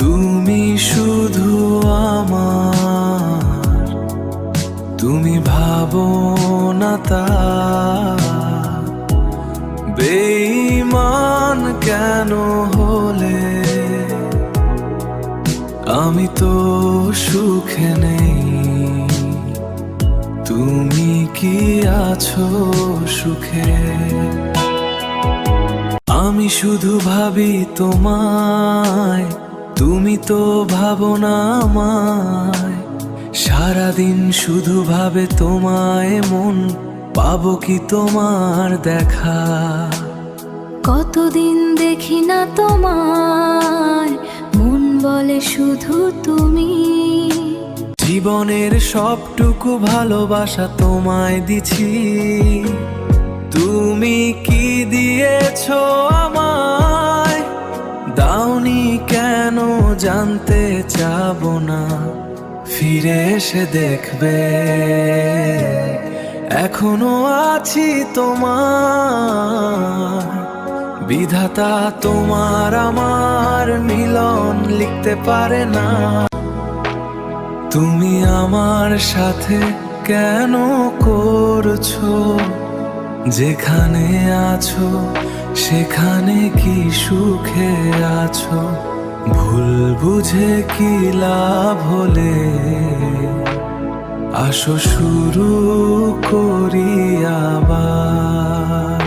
তুমি শুধু আমার, তুমি ভাবো না তা বেঈমান কেন হলে? আমি তো সুখে নেই, তুমি কি আছো সুখে? আমি শুধু ভাবি তোমায়, তুমি তো ভাবো না আমায়। সারাদিন শুধু ভাবে তোমায় মন, পাবো কি তোমার দেখা? কতদিন দেখি না তোমায়, মন বলে শুধু তুমি। জীবনের সবটুকু ভালোবাসা তোমায় দিছি, তুমি কি দিয়েছো আমায়? দাওনি কেন জানতে চাবো না, ফিরে এসে দেখবে এখনো আছি তোমার। বিধাতা তোমার আমার মিলন লিখতে পারে না। তুমি আমার সাথে কেন করছো? যেখানে আছো সেখানে কি সুখে আছো? ভুল বুঝে কি লাভ হলে? আসো শুরু করি আবার।